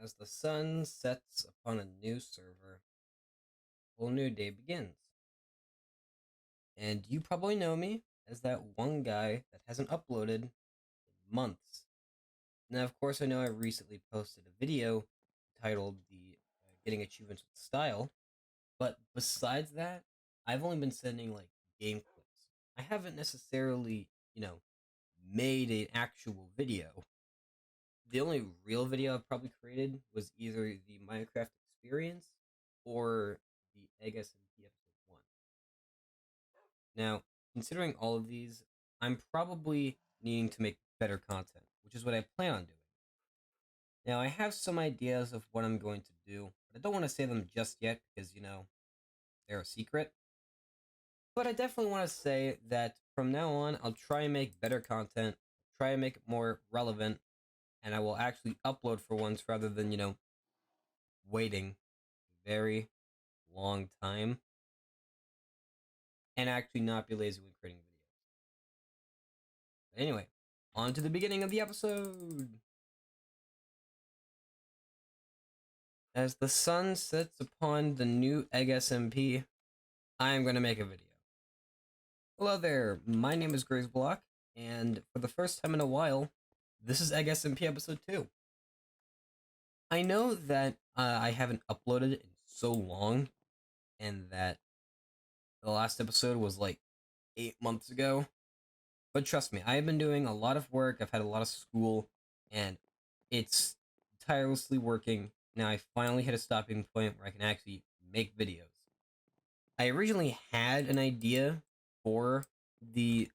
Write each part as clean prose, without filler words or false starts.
As the sun sets upon a new server, a whole new day begins. And you probably know me as that one guy that hasn't uploaded in months. Now, of course, I know I recently posted a video titled the Getting Achievements with Style, but besides that, I've only been sending like game clips. I haven't necessarily, made an actual video. The only real video I've probably created was either the Minecraft experience or the EggSMP episode 1. Now, considering all of these, I'm probably needing to make better content, which is what I plan on doing. Now, I have some ideas of what I'm going to do, but I don't want to say them just yet because, they're a secret. But I definitely want to say that from now on, I'll try and make better content, try and make it more relevant, and I will actually upload for once rather than, waiting a very long time and actually not be lazy when creating videos. But anyway, on to the beginning of the episode. As the sun sets upon the new EggSMP, I am going to make a video. Hello there, my name is Block, and for the first time in a while, this is EggSMP episode 2. I know that I haven't uploaded in so long, and that the last episode was like 8 months ago, but trust me, I have been doing a lot of work, I've had a lot of school, and it's tirelessly working. Now I finally hit a stopping point where I can actually make videos. I originally had an idea for the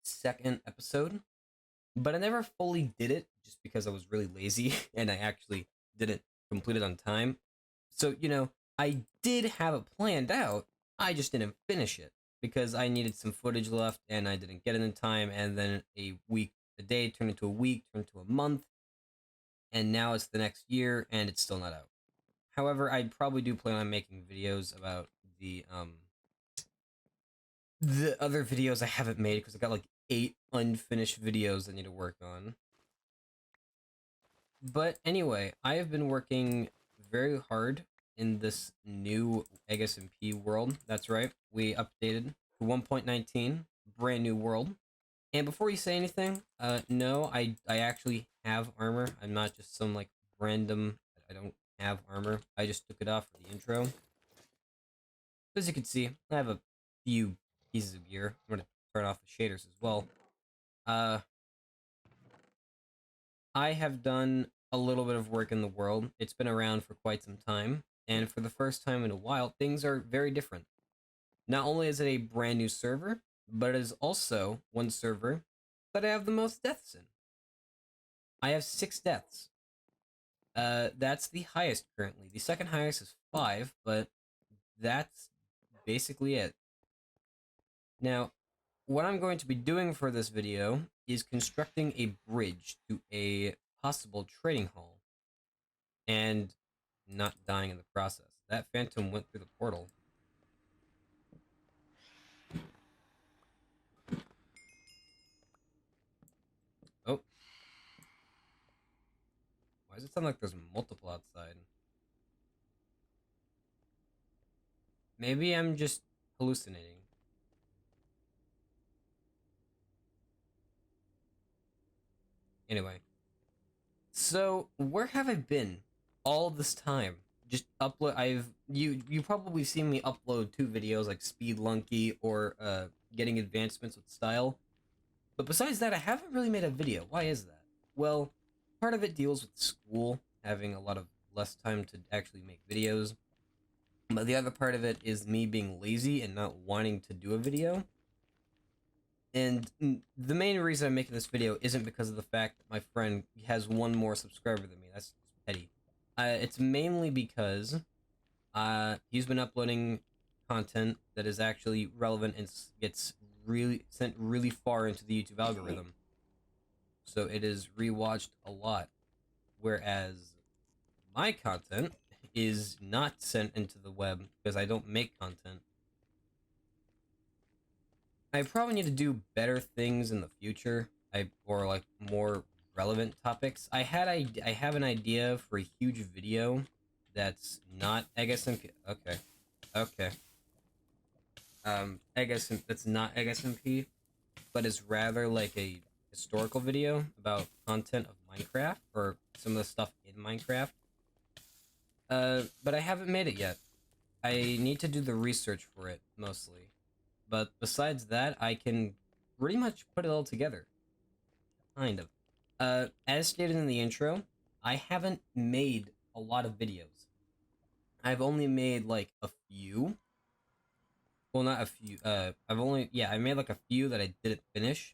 second episode, but I never fully did it just because I was really lazy and I actually didn't complete it on time. So, I did have it planned out, I just didn't finish it because I needed some footage left and I didn't get it in time, and then a day turned into a week, turned into a month, and now it's the next year and it's still not out. However, I probably do plan on making videos about the other videos I haven't made because I got like 8 unfinished videos I need to work on. But anyway, I have been working very hard in this new EggSMP world. That's right, we updated to 1.19, brand new world. And before you say anything, no, I actually have armor. I'm not just some like random. I don't have armor. I just took it off for the intro. As you can see, I have a few pieces of gear. I'm gonna turn off the shaders as well. I have done a little bit of work in the world. It's been around for quite some time, and for the first time in a while, things are very different. Not only is it a brand new server, but it is also one server that I have the most deaths in. I have 6 deaths. That's the highest currently. The second highest is 5, but that's basically it. Now, what I'm going to be doing for this video is constructing a bridge to a possible trading hall and not dying in the process. That phantom went through the portal. Oh. Why does it sound like there's multiple outside? Maybe I'm just hallucinating. Anyway. So, where have I been all this time? Just upload. You probably seen me upload 2 videos like Speed Lunky or getting advancements with style. But besides that, I haven't really made a video. Why is that? Well, part of it deals with school, having a lot of less time to actually make videos. But the other part of it is me being lazy and not wanting to do a video. And the main reason I'm making this video isn't because of the fact that my friend has 1 more subscriber than me. That's petty. It's mainly because he's been uploading content that is actually relevant and gets really sent really far into the YouTube algorithm. So it is rewatched a lot. Whereas my content is not sent into the web because I don't make content. I probably need to do better things in the future. Or like more relevant topics. I have an idea for a huge video that's not EggSMP. Okay, okay. EggSMP that's not EggSMP, but is rather like a historical video about content of Minecraft or some of the stuff in Minecraft. But I haven't made it yet. I need to do the research for it mostly. But besides that, I can pretty much put it all together. Kind of. As stated in the intro, I haven't made a lot of videos. I've only made like a few. Well, not a few. I made like a few that I didn't finish.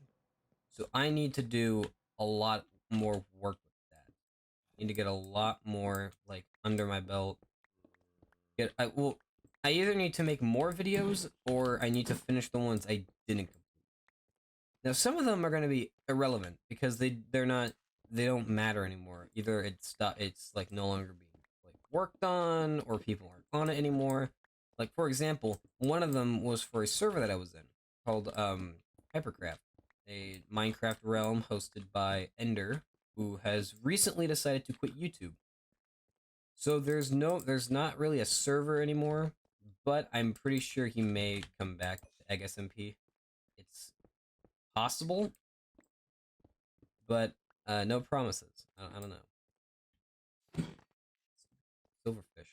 So I need to do a lot more work with that. I need to get a lot more like under my belt. I either need to make more videos or I need to finish the ones I didn't complete. Now, some of them are going to be irrelevant because they don't matter anymore. Either it's like no longer being like worked on, or people aren't on it anymore. Like for example, one of them was for a server that I was in called Hypercraft, a Minecraft realm hosted by Ender, who has recently decided to quit YouTube. So there's not really a server anymore, but I'm pretty sure he may come back to EggSMP. It's possible, but no promises. I don't know. Silverfish.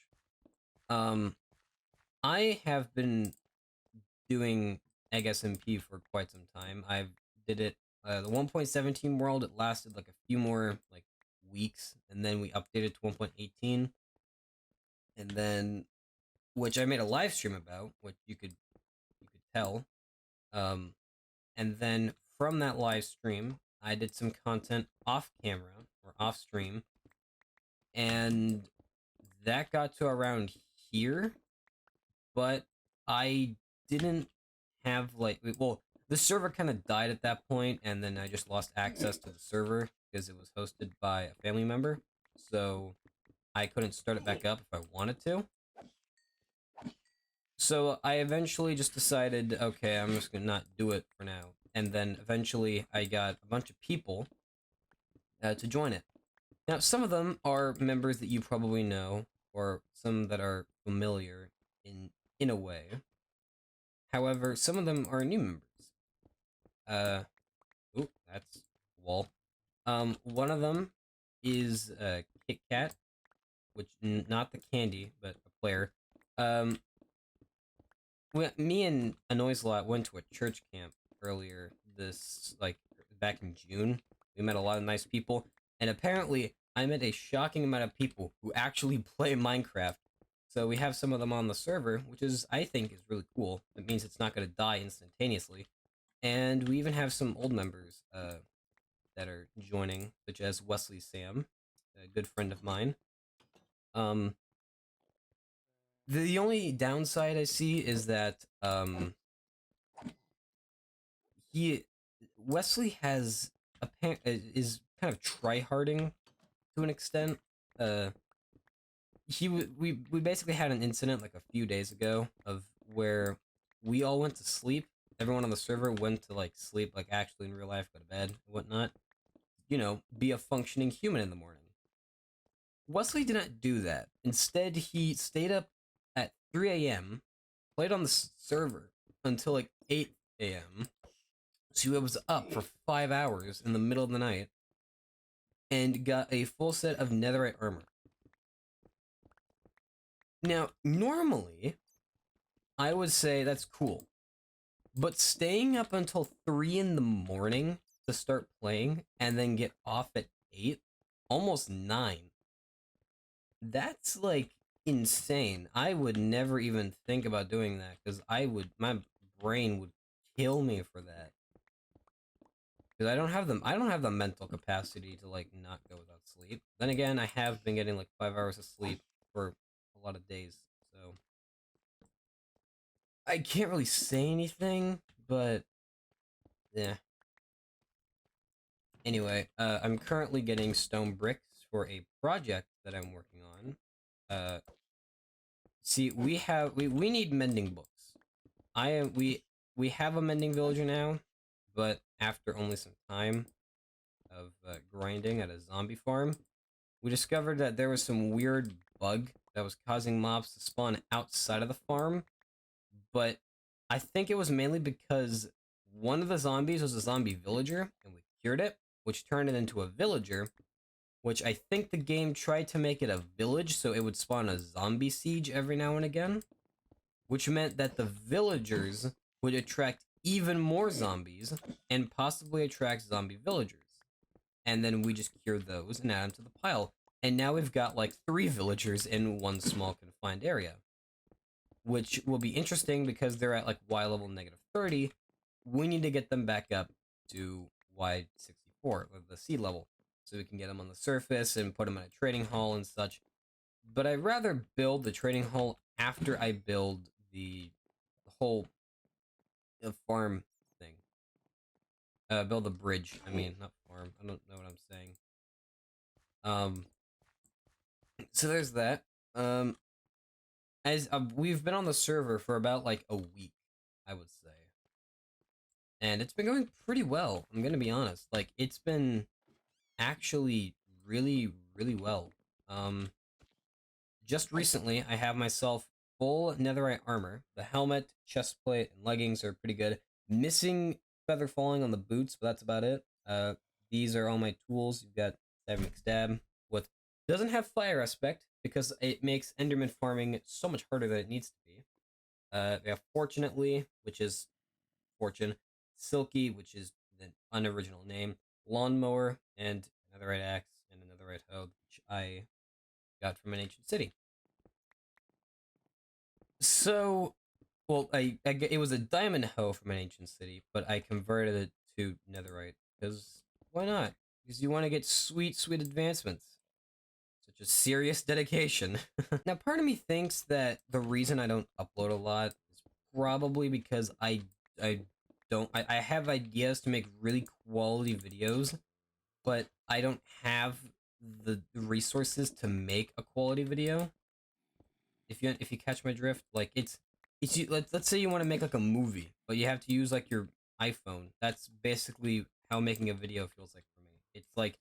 Um, I have been doing EggSMP for quite some time. I've did it the 1.17 world. It lasted like a few more like weeks, and then we updated to 1.18, and then which I made a live stream about, which you could tell. Um, and then from that live stream, I did some content off camera or off stream, and that got to around here, but I didn't have like the server kind of died at that point, and then I just lost access to the server because it was hosted by a family member, so I couldn't start it back up if I wanted to. So I eventually just decided, okay, I'm just gonna not do it for now. And then eventually I got a bunch of people to join it. Now, some of them are members that you probably know, or some that are familiar in a way. However, some of them are new members. That's wall. One of them is Kit Kat, which not the candy, but a player. Me and Anoiselot went to a church camp earlier back in June. We met a lot of nice people, and apparently I met a shocking amount of people who actually play Minecraft. So we have some of them on the server, which I think is really cool. It means it's not going to die instantaneously. And we even have some old members that are joining, such as Wesley Sam, a good friend of mine. Um, the only downside I see is that he Wesley is kind of tryharding to an extent. Uh, we basically had an incident like a few days ago of where we all went to sleep. Everyone on the server went to like sleep, like actually in real life, go to bed and whatnot. You know, be a functioning human in the morning. Wesley did not do that. Instead, he stayed up at 3 a.m., played on the server until like 8 a.m. So he was up for 5 hours in the middle of the night and got a full set of netherite armor. Now, normally, I would say that's cool. But staying up until 3 in the morning to start playing and then get off at 8, almost 9, that's like insane. I would never even think about doing that because my brain would kill me for that. Because I don't have the mental capacity to like not go without sleep. Then again, I have been getting like 5 hours of sleep for a lot of days, so I can't really say anything, but yeah. Anyway, I'm currently getting stone bricks for a project that I'm working on. See, we need mending books. We have a mending villager now, but after only some time, of grinding at a zombie farm, we discovered that there was some weird bug that was causing mobs to spawn outside of the farm, but I think it was mainly because one of the zombies was a zombie villager, and we cured it, which turned it into a villager, which I think the game tried to make it a village so it would spawn a zombie siege every now and again, which meant that the villagers would attract even more zombies and possibly attract zombie villagers. And then we just cured those and add them to the pile. And now we've got like 3 villagers in one small confined area, which will be interesting because they're at like Y level -30. We need to get them back up to Y64, or the sea level, so we can get them on the surface and put them in a trading hall and such. But I'd rather build the trading hall after I build the whole farm thing. Build a bridge. I mean, not farm. I don't know what I'm saying. So there's that. As we've been on the server for about like a week, I would say, and it's been going pretty well. I'm gonna be honest. Like, it's been actually really, really well. Just recently, I have myself full netherite armor. The helmet, chest plate, and leggings are pretty good. Missing feather falling on the boots, but that's about it. These are all my tools. You've got stab McStab, with doesn't have fire aspect because it makes Enderman farming so much harder than it needs to be. We have Fortunately, which is Fortune, Silky, which is the unoriginal name, Lawnmower, and another axe and another hoe, which I got from an ancient city. So, well, it was a diamond hoe from an ancient city, but I converted it to netherite because why not? Because you want to get sweet, sweet advancements. Such a serious dedication. Now, part of me thinks that the reason I don't upload a lot is probably because I have ideas to make really quality videos, but I don't have the resources to make a quality video. If you catch my drift, like it's let's say you want to make like a movie, but you have to use like your iPhone. That's basically how making a video feels like for me. It's like,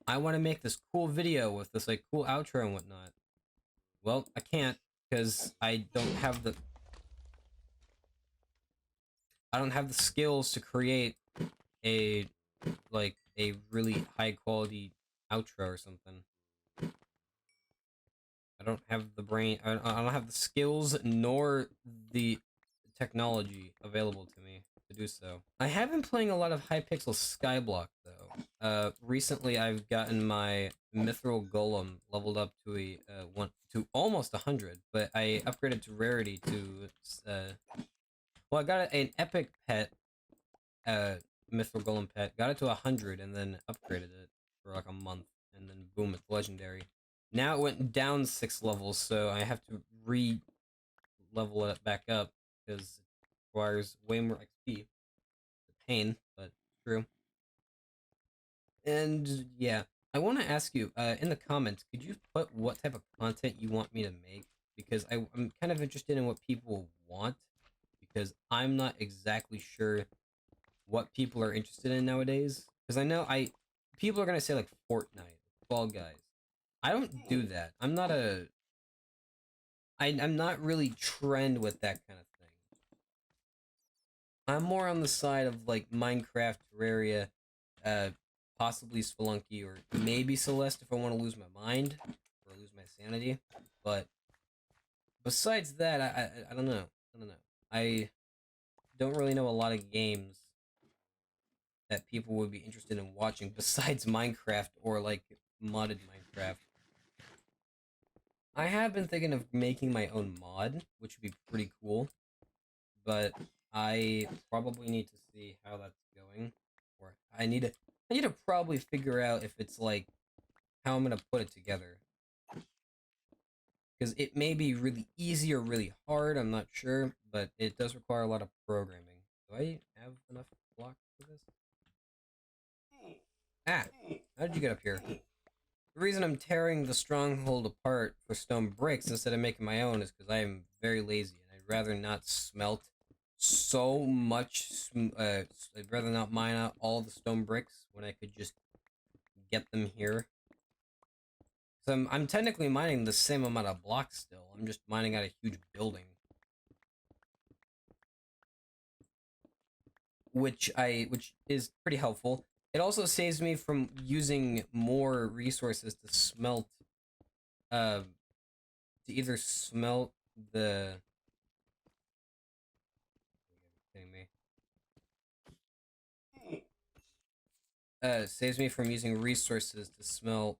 I want to make this cool video with this like cool outro and whatnot. Well, I can't because I don't have the skills to create a a really high quality outro or something. I don't have the brain. I don't have the skills nor the technology available to me to do so. I have been playing a lot of Hypixel Skyblock though. Recently I've gotten my Mithril Golem leveled up to a almost 100, but I upgraded to rarity to well, I got an epic pet, Mithril Golem pet, got it to 100 and then upgraded it for like a month, and then boom, it's legendary. Now it went down 6 levels, so I have to level it back up because it requires way more XP. Pain, but true. And yeah, I want to ask you, in the comments, could you put what type of content you want me to make? Because I'm kind of interested in what people want, because I'm not exactly sure what people are interested in nowadays. Because I know people are gonna say like Fortnite, Fall Guys. I don't do that. I'm not really trend with that kind of thing. I'm more on the side of like Minecraft, Terraria, possibly Spelunky, or maybe Celeste if I want to lose my mind or lose my sanity. But besides that, I don't know. I don't know. I don't really know a lot of games that people would be interested in watching besides Minecraft or like modded Minecraft. I have been thinking of making my own mod, which would be pretty cool, but I probably need to see how that's going, or I need to probably figure out if it's like how I'm gonna put it together, because it may be really easy or really hard. I'm not sure, but it does require a lot of programming. Do I have enough blocks for this? Ah, how did you get up here? The reason I'm tearing the stronghold apart for stone bricks instead of making my own is because I am very lazy and I'd rather not smelt so much. I'd rather not mine out all the stone bricks when I could just get them here. So I'm technically mining the same amount of blocks still. I'm just mining out a huge building. Which is pretty helpful. It also saves me from using more resources to smelt uh to either smelt the kidding me. Saves me from using resources to smelt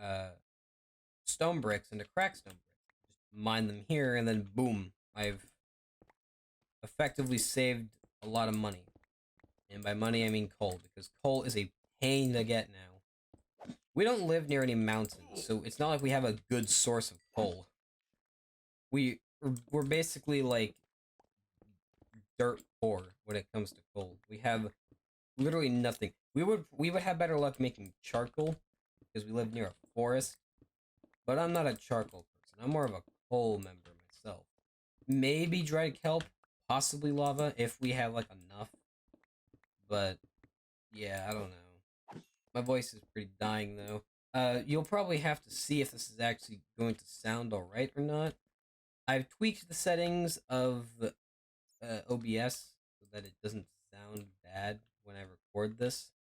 uh stone bricks into crack stone bricks. Just mine them here and then boom, I've effectively saved a lot of money. And by money I mean coal, because coal is a pain to get now. We don't live near any mountains, so it's not like we have a good source of coal. We're basically like dirt poor when it comes to coal. We have literally nothing. We would have better luck making charcoal because we live near a forest. But I'm not a charcoal person. I'm more of a coal member myself. Maybe dried kelp, possibly lava if we have like enough. But yeah, I don't know. My voice is pretty dying though. You'll probably have to see if this is actually going to sound alright or not. I've tweaked the settings of OBS so that it doesn't sound bad when I record this.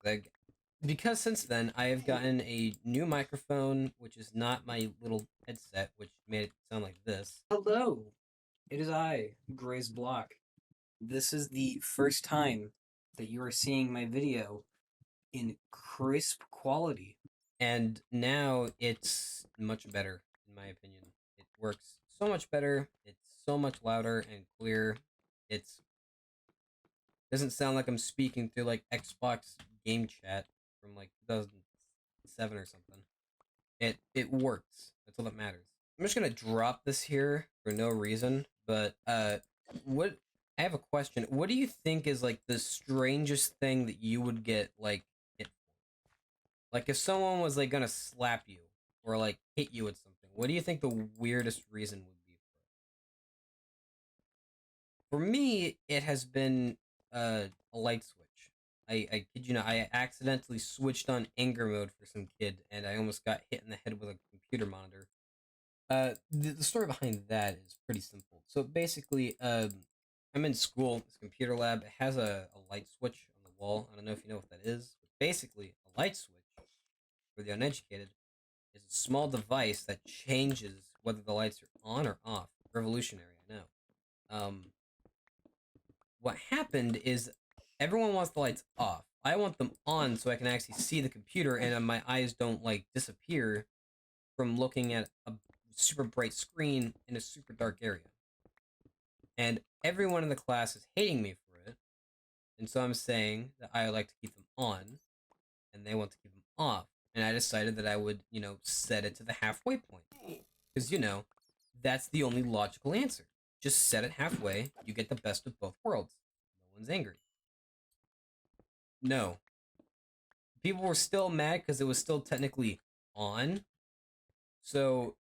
Like, because since then I have gotten a new microphone, which is not my little headset, which made it sound like this. Hello, it is I, Gray's Block. This is the first time that you are seeing my video in crisp quality. And now it's much better, in my opinion. It works so much better. It's so much louder and clear. It's doesn't sound like I'm speaking through like Xbox game chat from like 2007 or something. It works. That's all that matters. I'm just gonna drop this here for no reason, but what I have a question. What do you think is like the strangest thing that you would get like hit for? Like if someone was like gonna slap you or like hit you with something, what do you think the weirdest reason would be for it? For me, it has been a light switch. I kid you not, I accidentally switched on anger mode for some kid, and I almost got hit in the head with a computer monitor. The story behind that is pretty simple. So basically, I'm in school. This computer lab. It has a light switch on the wall. I don't know if you know what that is, but basically, a light switch for the uneducated is a small device that changes whether the lights are on or off. Revolutionary, I know. What happened is everyone wants the lights off. I want them on so I can actually see the computer and my eyes don't like disappear from looking at a super bright screen in a super dark area. And everyone in the class is hating me for it. And so I'm saying that I like to keep them on and they want to keep them off. And I decided that I would, set it to the halfway point. Because, that's the only logical answer. Just set it halfway, you get the best of both worlds. No one's angry. No. People were still mad because it was still technically on. So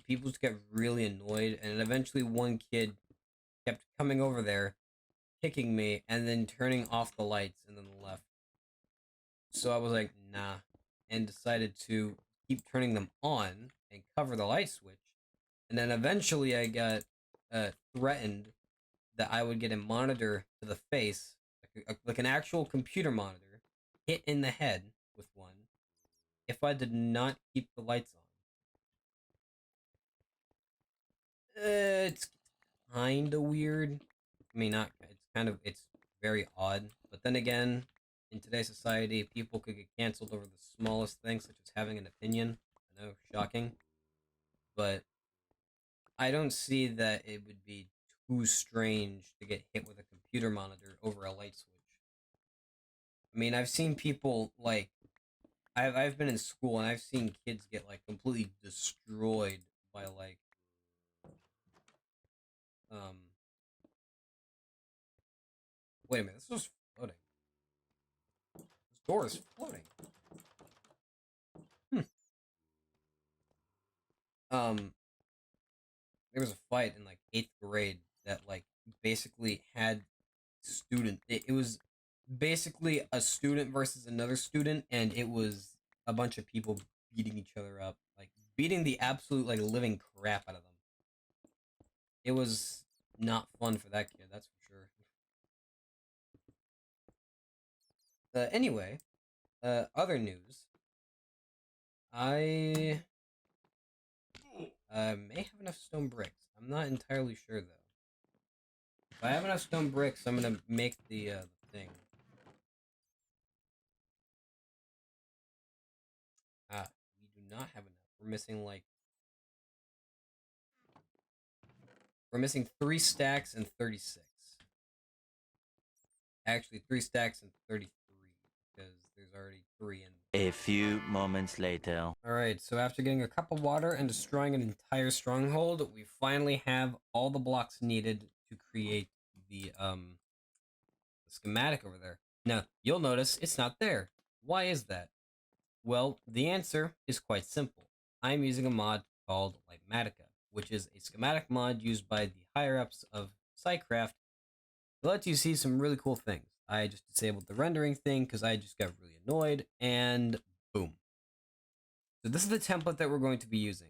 people just got really annoyed, and eventually one kid kept coming over there, kicking me, and then turning off the lights and then left. So I was like, nah, and decided to keep turning them on and cover the light switch. And then eventually I got threatened that I would get a monitor to the face, like an actual computer monitor, hit in the head with one, if I did not keep the lights on. It's kind of weird. I mean, not. It's very odd. But then again, in today's society, people could get canceled over the smallest things, such as having an opinion. I know, shocking. But I don't see that it would be too strange to get hit with a computer monitor over a light switch. I mean, I've seen people like I've been in school and I've seen kids get like completely destroyed by like um wait a minute, this was floating. This door is floating. Hmm. Um there was a fight in like 8th grade that like basically had it was basically a student versus another student, and it was a bunch of people beating each other up, like beating the absolute like living crap out of them. It was not fun for that kid, that's for sure. Anyway, other news. I may have enough stone bricks. I'm not entirely sure though. If I have enough stone bricks, I'm gonna make the thing. Ah, we do not have enough. We're missing 3 stacks and 36. Actually, 3 stacks and 33 because there's already three in there. A few moments later. Alright, so after getting a cup of water and destroying an entire stronghold, we finally have all the blocks needed to create the schematic over there. Now, you'll notice it's not there. Why is that? Well, the answer is quite simple. I'm using a mod called Lightmatica, which is a schematic mod used by the higher-ups of SciCraft. It lets you see some really cool things. I just disabled the rendering thing because I just got really annoyed, and boom. So this is the template that we're going to be using.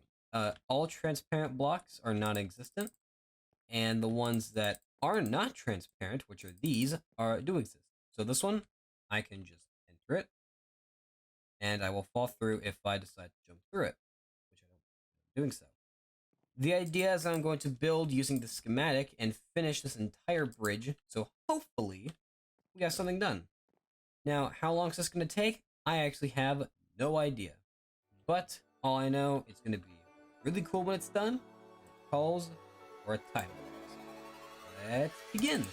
All transparent blocks are non-existent, and the ones that are not transparent, which are these, do exist. So this one, I can just enter it, and I will fall through if I decide to jump through it, which I don't plan on doing so. The idea is I'm going to build using the schematic and finish this entire bridge, so hopefully we got something done. Now, how long is this going to take? I actually have no idea. But all I know, it's going to be really cool when it's done. It calls for a time lapse. Let's begin.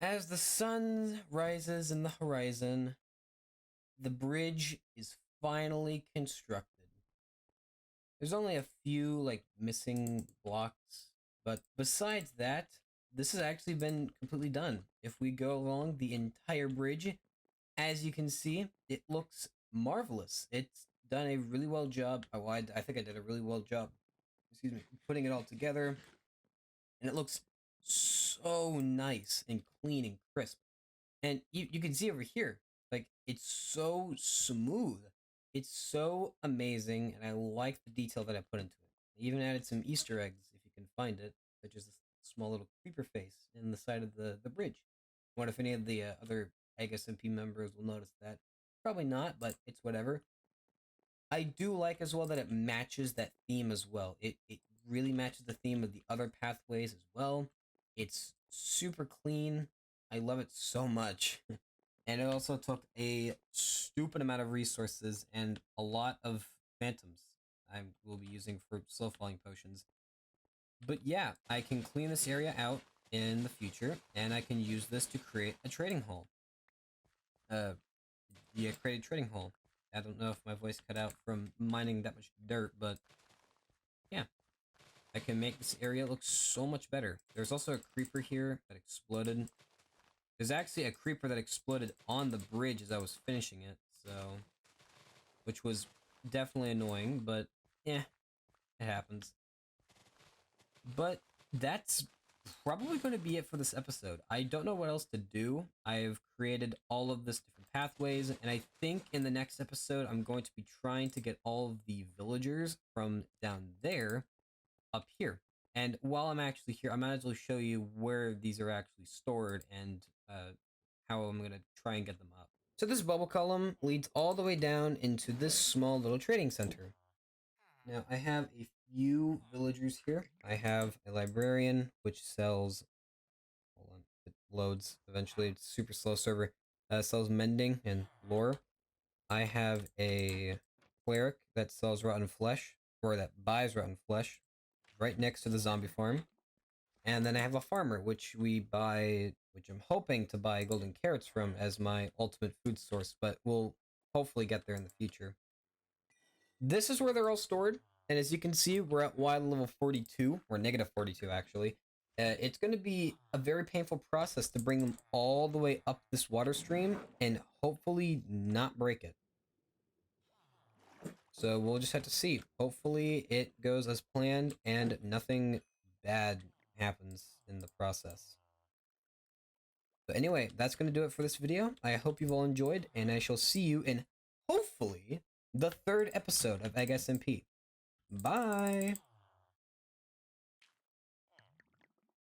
As the sun rises in the horizon, the bridge is finally constructed. There's only a few like missing blocks, but besides that, this has actually been completely done. If we go along the entire bridge, as you can see, it looks marvelous. It's done a really well job. I think I did a really well job. Excuse me, putting it all together, and it looks so nice and clean and crisp. And you can see over here, like it's so smooth. It's so amazing, and I like the detail that I put into it. I even added some Easter eggs if you can find it, such as this small little creeper face in the side of the bridge. I wonder if any of the other EggSMP members will notice that. Probably not, but it's whatever. I do like as well that it matches that theme as well. It really matches the theme of the other pathways as well. It's super clean. I love it so much. And it also took a stupid amount of resources and a lot of phantoms I will be using for slow falling potions. But yeah, I can clean this area out in the future, and I can use this to create a trading hall. Uh, yeah, create a trading hall. I don't know if my voice cut out from mining that much dirt, but yeah, I can make this area look so much better. There's also a creeper here that exploded. There's actually a creeper that exploded on the bridge as I was finishing it, so... which was definitely annoying, but yeah, it happens. But that's probably going to be it for this episode. I don't know what else to do. I've created all of this different pathways, and I think in the next episode I'm going to be trying to get all of the villagers from down there up here. And while I'm actually here, I might as well show you where these are actually stored and how I'm going to try and get them up. So this bubble column leads all the way down into this small little trading center. Now, I have a few villagers here. I have a librarian, which sells... hold on, it loads eventually. It's a super slow server. Sells mending and lore. I have a cleric that sells rotten flesh, or that buys rotten flesh, right next to the zombie farm. And then I have a farmer, which I'm hoping to buy golden carrots from as my ultimate food source, but we'll hopefully get there in the future. This is where they're all stored, and as you can see, we're at Y level 42, or negative 42 actually. It's going to be a very painful process to bring them all the way up this water stream and hopefully not break it. So we'll just have to see. Hopefully it goes as planned and nothing bad happens in the process. So anyway, that's going to do it for this video. I hope you've all enjoyed, and I shall see you in, hopefully, the third episode of EggSMP. Bye!